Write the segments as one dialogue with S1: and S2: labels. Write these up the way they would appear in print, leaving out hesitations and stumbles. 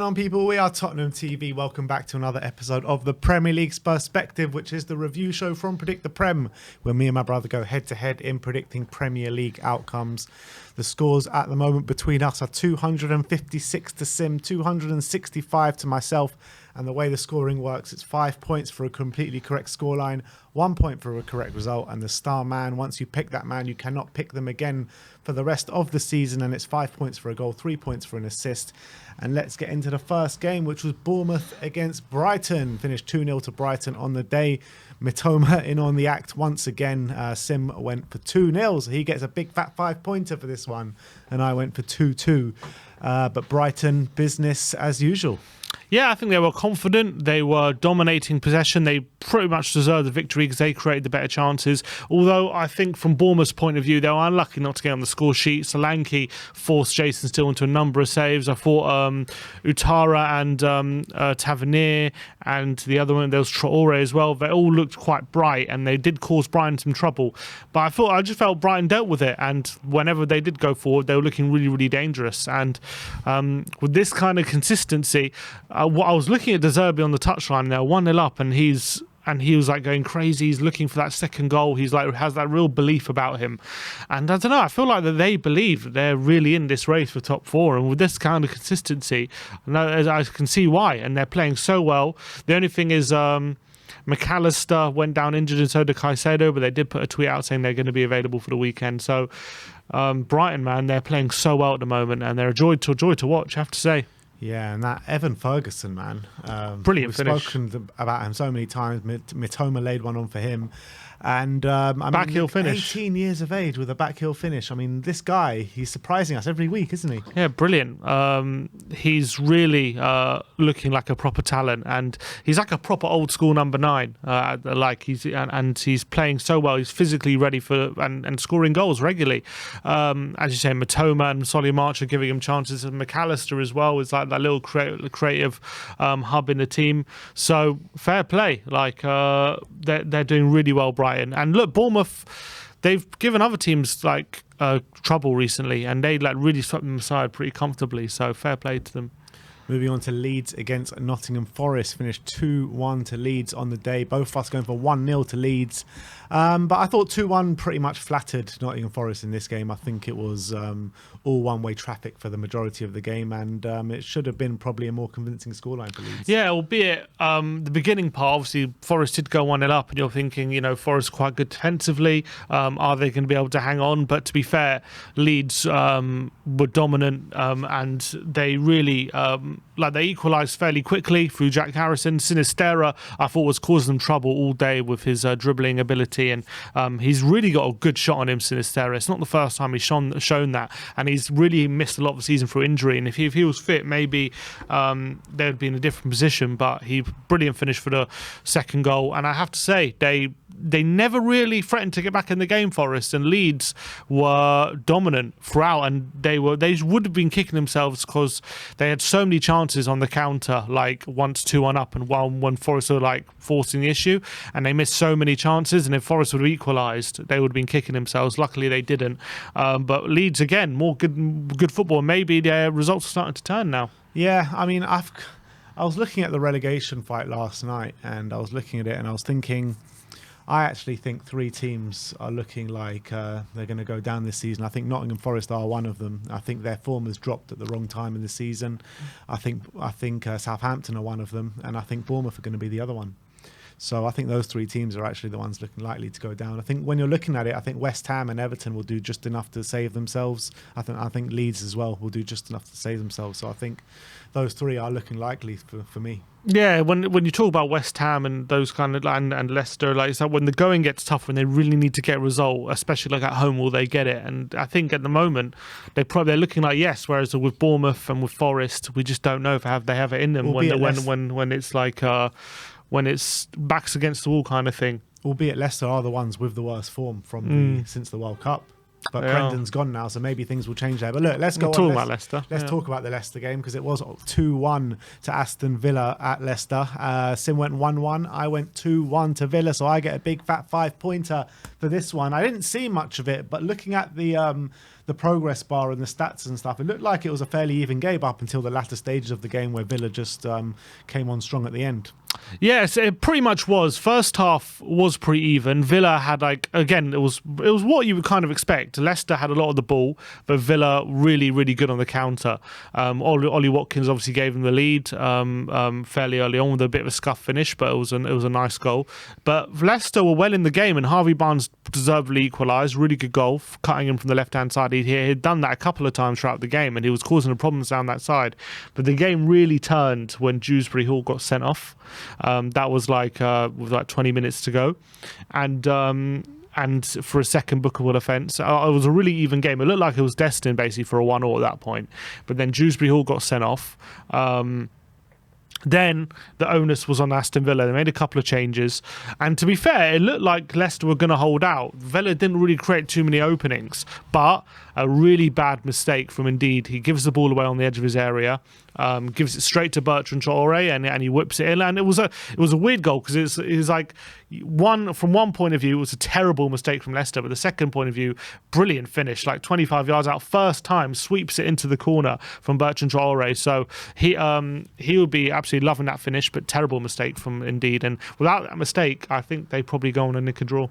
S1: On people, we are Tottenham TV. Welcome back to another episode of the Premier League SPUR-SPECTIVE, which is the review show from Predict the Prem, where me and my brother go head to head in predicting Premier League outcomes. The scores at the moment between us are 256 to Sim, 265 to myself. And the way the scoring works, it's 5 points for a completely correct scoreline, 1 point for a correct result, and the star man, once you pick that man, you cannot pick them again for the rest of the season, and it's 5 points for a goal, 3 points for an assist. And let's get into the first game, which was Bournemouth against Brighton. Finished 2-0 to Brighton on the day. Mitoma in on the act once again. Sim went for 2-0, so he gets a big fat 5-pointer for this one, and I went for 2-2. But Brighton, business as usual.
S2: Yeah, I think they were confident. They were dominating possession. They pretty much deserved the victory because they created the better chances. Although I think from Bournemouth's point of view, they were unlucky not to get on the score sheet. Solanke forced Jason Steele into a number of saves. I thought Utara and Tavernier and the other one, there was Traore as well. They all looked quite bright and they did cause Brighton some trouble. But I just felt Brighton dealt with it. And whenever they did go forward, they were looking really, really dangerous. And with this kind of consistency, what I was looking at De Zerbi on the touchline, they're 1-0 up, and he was like going crazy. He's looking for that second goal. He's like has that real belief about him, and I don't know. I feel like that they believe that they're really in this race for top four, and with this kind of consistency, I can see why. And they're playing so well. The only thing is, McAllister went down injured, and so did Caicedo, but they did put a tweet out saying they're going to be available for the weekend. So Brighton, man, they're playing so well at the moment, and they're a joy to watch, I have to say.
S1: Yeah, and that Evan Ferguson, man.
S2: Brilliant finish.
S1: We've spoken about him so many times. Mitoma laid one on for him. And
S2: back heel finish.
S1: 18 years of age with a back heel finish. I mean, this guy, he's surprising us every week, isn't he?
S2: Yeah, brilliant. He's really looking like a proper talent, and he's like a proper old school number 9. He's playing so well. He's physically ready for and scoring goals regularly. As you say, Mitoma and Solly March are giving him chances, and McAllister as well is like that little creative hub in the team. So fair play. Like they're doing really well, Brighton. And look, Bournemouth, they've given other teams like trouble recently, and they like really swept them aside pretty comfortably. So fair play to them.
S1: Moving on to Leeds against Nottingham Forest, finished 2-1 to Leeds on the day. Both of us going for 1-0 to Leeds. But I thought 2-1 pretty much flattered Nottingham Forest in this game. I think it was all one-way traffic for the majority of the game, and it should have been probably a more convincing scoreline for Leeds.
S2: Yeah, albeit the beginning part, obviously, Forest did go 1-0 up, and you're thinking, Forest quite good defensively. Are they going to be able to hang on? But to be fair, Leeds were dominant, and they really... they equalised fairly quickly through Jack Harrison. Sinisterra, I thought, was causing them trouble all day with his dribbling ability, and he's really got a good shot on him, Sinisterra. It's not the first time he's shown that, and he's really missed a lot of the season through injury, and if he was fit, maybe they would be in a different position, but brilliant finish for the second goal. And I have to say, they never really threatened to get back in the game, Forest, and Leeds were dominant throughout, and they would have been kicking themselves because they had so many chances on the counter, like once 2-1 up and when Forest were like forcing the issue, and they missed so many chances, and if Forest would have equalised, they would have been kicking themselves. Luckily they didn't, but Leeds again, more good football. Maybe their results are starting to turn now.
S1: Yeah, I mean, I was looking at the relegation fight last night, and I was looking at it and I was thinking, I actually think 3 teams are looking like they're going to go down this season. I think Nottingham Forest are one of them. I think their form has dropped at the wrong time in the season. I think Southampton are one of them, and I think Bournemouth are going to be the other one. So I think those 3 teams are actually the ones looking likely to go down. I think when you're looking at it, I think West Ham and Everton will do just enough to save themselves. I think Leeds as well will do just enough to save themselves. So I think those 3 are looking likely for me.
S2: Yeah, when you talk about West Ham and those kind of and Leicester, like it's like when the going gets tough, when they really need to get a result, especially like at home, will they get it? And I think at the moment they're looking like yes. Whereas with Bournemouth and with Forest, we just don't know if they have it in them when it's like when it's backs against the wall kind of thing.
S1: Albeit Leicester are the ones with the worst form since the World Cup. But Brendan's gone now, so maybe things will change there. But look, let's go on. Let's talk about the Leicester game, because it was 2-1 to Aston Villa at Leicester. Sim went 1-1. I went 2-1 to Villa, so I get a big fat 5-pointer for this one. I didn't see much of it, but looking at the the progress bar and the stats and stuff, it looked like it was a fairly even game up until the latter stages of the game where Villa just came on strong at the end.
S2: Yes, it pretty much was. First half was pretty even. Villa had, like, again, it was what you would kind of expect. Leicester had a lot of the ball, but Villa really, really good on the counter. Ollie Watkins obviously gave them the lead fairly early on with a bit of a scuff finish, but it was a nice goal. But Leicester were well in the game, and Harvey Barnes deservedly equalised. Really good goal, cutting him from the left-hand side. He'd done that a couple of times throughout the game, and he was causing problems down that side. But the game really turned when Dewsbury Hall got sent off. That was with like 20 minutes to go, and for a second bookable offence. It was a really even game. It looked like it was destined basically for a 1-1 at that point, but then Dewsbury Hall got sent off. Then the onus was on Aston Villa. They made a couple of changes, and to be fair, it looked like Leicester were going to hold out. Villa didn't really create too many openings, but a really bad mistake from Indeed. He gives the ball away on the edge of his area, gives it straight to Bertrand Traore, and he whips it in. And it was a weird goal because it's like from one point of view, it was a terrible mistake from Leicester, but the second point of view, brilliant finish, like 25 yards out, first time, sweeps it into the corner from Bertrand Traore. So he would be absolutely loving that finish, but terrible mistake from Indeed. And without that mistake, I think they probably go on and nick a draw.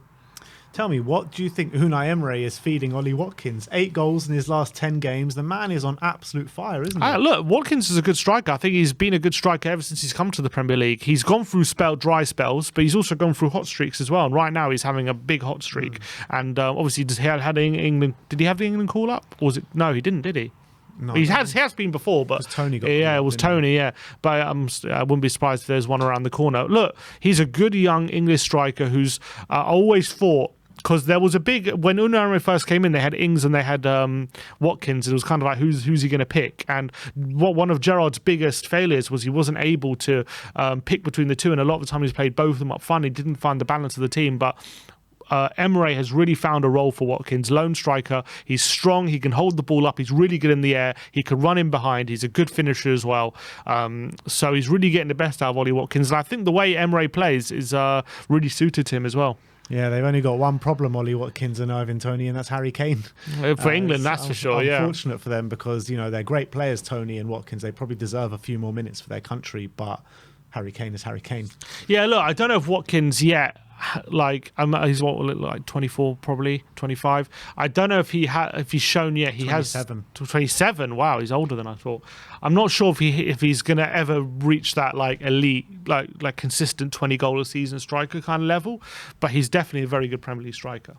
S1: Tell me, what do you think Unai Emery is feeding Ollie Watkins? 8 goals in his last 10 games. The man is on absolute fire, isn't he?
S2: Look, Watkins is a good striker. I think he's been a good striker ever since he's come to the Premier League. He's gone through dry spells, but he's also gone through hot streaks as well. And right now he's having a big hot streak. And obviously, he had England. Did he have the England call up? Or was it? No, he didn't, did he?
S1: No,
S2: he has been before, but
S1: Tony got
S2: it was Tony, yeah. But I wouldn't be surprised if there's one around the corner. Look, he's a good young English striker who's always fought. Because there was when Unai Emery first came in, they had Ings and they had Watkins. It was kind of like, who's he going to pick? And one of Gerrard's biggest failures was he wasn't able to pick between the two. And a lot of the time he's played both of them up front. He didn't find the balance of the team. But Emery has really found a role for Watkins. Lone striker. He's strong. He can hold the ball up. He's really good in the air. He can run in behind. He's a good finisher as well. So he's really getting the best out of Ollie Watkins. And I think the way Emery plays is really suited to him as well.
S1: Yeah, they've only got one problem, Ollie Watkins and Ivan Toney, and that's Harry Kane.
S2: For England, that's for sure, yeah.
S1: Unfortunate for them because, they're great players, Toney and Watkins. They probably deserve a few more minutes for their country, but Harry Kane is Harry Kane.
S2: Yeah, look, I don't know if Watkins yet, he's like 24, probably 25. I don't know if he's shown yet. He
S1: 27.
S2: Has 27. Wow, he's older than I thought. I'm not sure if he's gonna ever reach that like elite, like consistent 20 goal a season striker kind of level, but he's definitely a very good Premier League striker.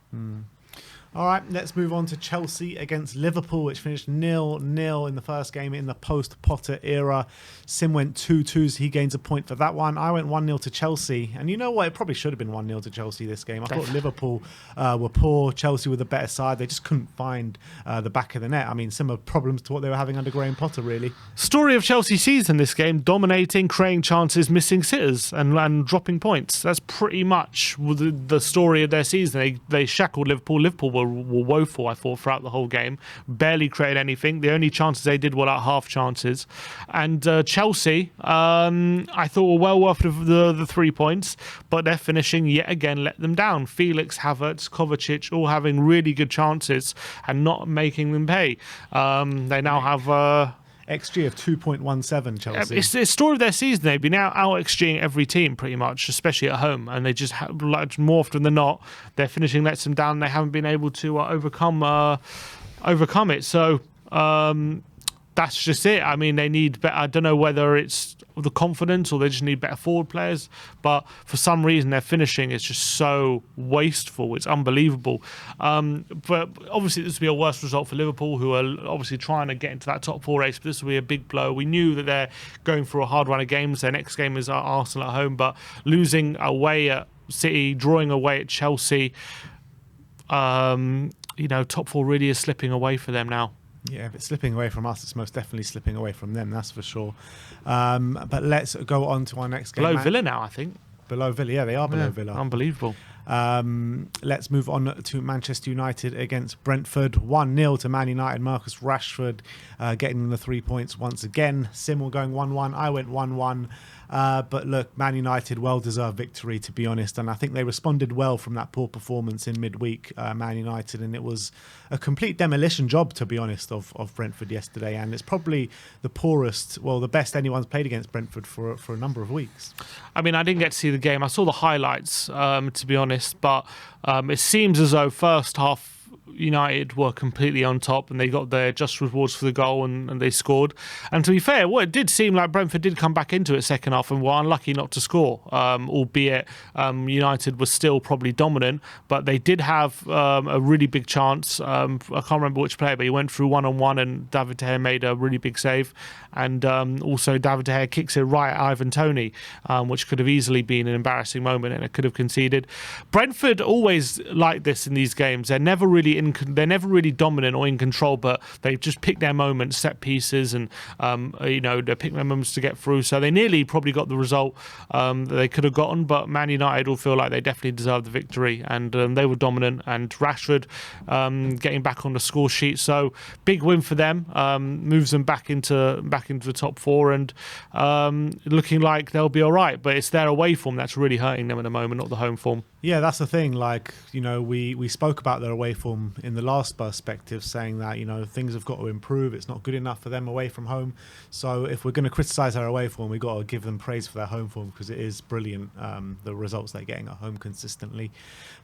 S1: All right, let's move on to Chelsea against Liverpool, which finished 0-0 in the first game in the post-Potter era. Sim went 2-2, so he gains a point for that one. I went 1-0 to Chelsea. And you know what? It probably should have been 1-0 to Chelsea this game. I thought Liverpool were poor. Chelsea were the better side. They just couldn't find the back of the net. I mean, similar problems to what they were having under Graham Potter, really.
S2: Story of Chelsea's season this game, dominating, creating chances, missing sitters and dropping points. That's pretty much the story of their season. They shackled Liverpool. Liverpool were woeful, I thought, throughout the whole game. Barely created anything. The only chances they did were like half chances. And Chelsea, I thought were well worth the 3 points, but their finishing yet again let them down. Felix, Havertz, Kovacic all having really good chances and not making them pay. They now have...
S1: XG of 2.17, Chelsea.
S2: It's the story of their season. They've been out XGing every team pretty much, especially at home, and they just more often than not, their finishing lets them down. They haven't been able to overcome it. So that's just it. I mean, they need better. I don't know whether it's the confidence or they just need better forward players, but for some reason their finishing is just so wasteful. It's unbelievable. But obviously this will be a worse result for Liverpool, who are obviously trying to get into that top 4 race, but this will be a big blow. We knew that they're going through a hard run of games. Their next game is Arsenal at home, but losing away at City, drawing away at Chelsea, top 4 really is slipping away for them now.
S1: Yeah, if it's slipping away from us, it's most definitely slipping away from them, that's for sure. But let's go on to our next game.
S2: Below Villa now, I think.
S1: Below Villa, yeah, they are below Villa.
S2: Unbelievable.
S1: Let's move on to Manchester United against Brentford. 1-0 to Man United. Marcus Rashford getting the 3 points once again. Sim going 1-1. I went 1-1. But look, Man United, well-deserved victory, to be honest. And I think they responded well from that poor performance in midweek, Man United. And it was a complete demolition job, to be honest, of Brentford yesterday. And it's probably the poorest, well, the best anyone's played against Brentford for a number of weeks.
S2: I mean, I didn't get to see the game. I saw the highlights, to be honest. But it seems as though first half United were completely on top and they got their just rewards for the goal and they scored. And to be fair, well, it did seem like Brentford did come back into it second half and were unlucky not to score, albeit United was still probably dominant, but they did have a really big chance. I can't remember which player, but he went through one-on-one and David De Gea made a really big save. And also David De Gea kicks it right at Ivan Toney, which could have easily been an embarrassing moment and it could have conceded. Brentford always like this in these games. They're never really dominant or in control, but they just pick their moments, set pieces, and they pick their moments to get through. So they nearly probably got the result that they could have gotten, but Man United will feel like they definitely deserved the victory, and they were dominant. And Rashford getting back on the score sheet, so big win for them. Moves them back into the top four, and looking like they'll be all right. But it's their away form that's really hurting them at the moment, not the home form.
S1: Yeah, that's the thing. Like, we spoke about their away form in the last perspective, saying that, things have got to improve. It's not good enough for them away from home. So if we're going to criticise their away form, we've got to give them praise for their home form, because it is brilliant, the results they're getting at home consistently.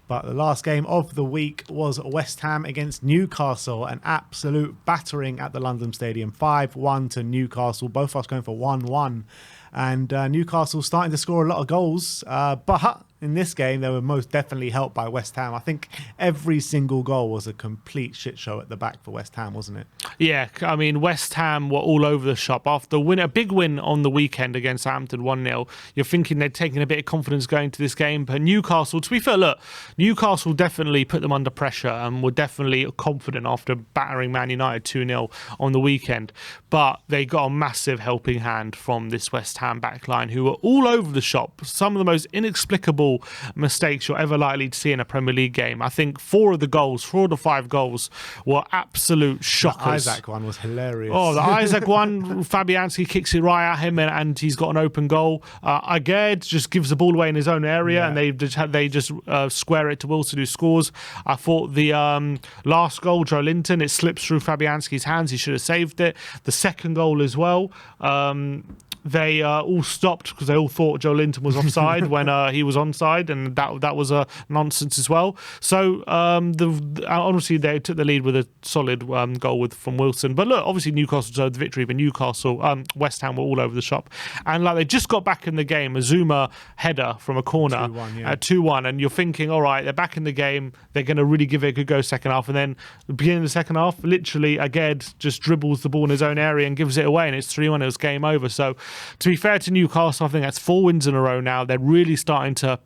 S1: But the last game of the week was West Ham against Newcastle, an absolute battering at the London Stadium, 5-1 to Newcastle, both of us going for 1-1. And Newcastle starting to score a lot of goals, but in this game they were most definitely helped by West Ham. I think every single goal was a complete shit show at the back for West Ham, wasn't it? Yeah,
S2: I mean, West Ham were all over the shop. After a big win on the weekend against Southampton 1-0, you're thinking they're taking a bit of confidence going to this game. But Newcastle, to be fair, look, Newcastle definitely put them under pressure and were definitely confident after battering Man United 2-0 on the weekend. But they got a massive helping hand from this West Ham backline, who were all over the shop. Some of the most inexplicable mistakes you're ever likely to see in a Premier League game. I think 4 of the 5 goals were absolute shockers.
S1: The Isaac one was hilarious.
S2: Oh, the Isaac one, Fabianski kicks it right at him and he's got an open goal. Aged just gives the ball away in his own area, and they just square it to Wilson, who scores. I thought the last goal, Joe Linton, it slips through Fabianski's hands. He should have saved it. The second goal as well. They all stopped because they all thought Joe Linton was offside when he was onside, and that was a nonsense as well. So honestly, they took the lead with a solid goal from Wilson. But look, obviously Newcastle deserved the victory, but West Ham were all over the shop, and like they just got back in the game. A Zuma header from a corner
S1: 2-1,
S2: at 2-1, and you're thinking, all right, they're back in the game. They're going to really give it a good go second half, and then the beginning of the second half, literally Aged just dribbles the ball in his own area and gives it away, and it's 3-1. It was game over. So to be fair to Newcastle, I think that's 4 wins in a row now. They're really starting to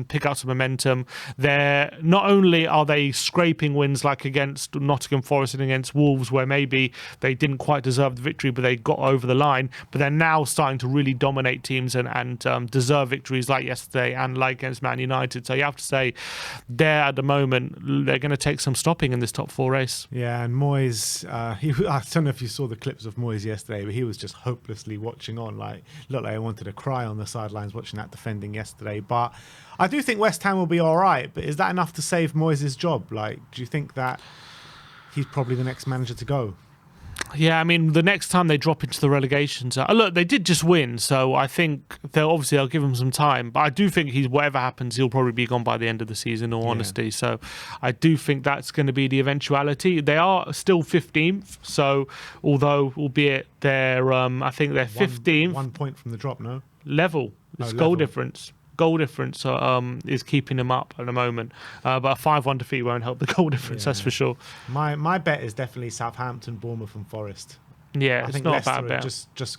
S2: pick up some momentum. They're not only are they scraping wins like against Nottingham Forest and against Wolves, where maybe they didn't quite deserve the victory, but they got over the line, but they're now starting to really dominate teams and deserve victories like yesterday and like against Man United. So you have to say, they're at the moment, they're going to take some stopping in this top 4 race.
S1: Yeah, and Moyes, I don't know if you saw the clips of Moyes yesterday, but he was just hopelessly watching on. Like, looked like I wanted to cry on the sidelines watching that defending yesterday. But I do think West Ham will be all right. But is that enough to save Moyes' job? Like, do you think that he's probably the next manager to go?
S2: Yeah, I mean, the next time they drop into the relegation zone, look, they did just win, so I think they'll give him some time. But I do think whatever happens, he'll probably be gone by the end of the season, in all honesty. So I do think that's going to be the eventuality. They are still 15th, so albeit they're, I think they're 15th.
S1: 1 point from the drop, no?
S2: Level. It's goal difference. Goal difference is keeping them up at the moment, but a 5-1 defeat won't help the goal difference, that's for sure.
S1: My bet is definitely Southampton, Bournemouth and Forest.
S2: Yeah,
S1: I
S2: it's
S1: think
S2: not
S1: Leicester
S2: a bad bet.
S1: Just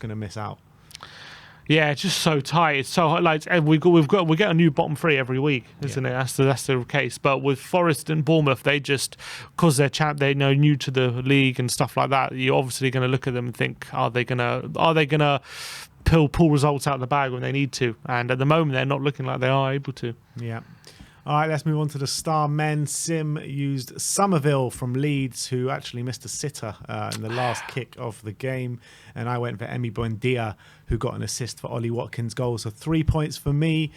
S1: gonna miss out.
S2: Yeah, it's just so tight. It's so like we get a new bottom 3 every week, isn't it? That's the case. But with Forest and Bournemouth, they just, because they're new to the league and stuff like that. You're obviously going to look at them and think, are they gonna pull results out of the bag when they need to? And at the moment, they're not looking like they are able to.
S1: Yeah. All right, let's move on to the star men. Sim used Somerville from Leeds, who actually missed a sitter in the last kick of the game. And I went for Emi Buendia, who got an assist for Ollie Watkins' goal. So 3 points for me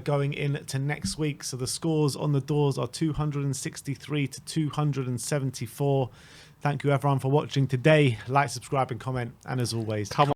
S1: going into next week. So the scores on the doors are 263 to 274. Thank you, everyone, for watching today. Like, subscribe, and comment. And as always,
S2: Come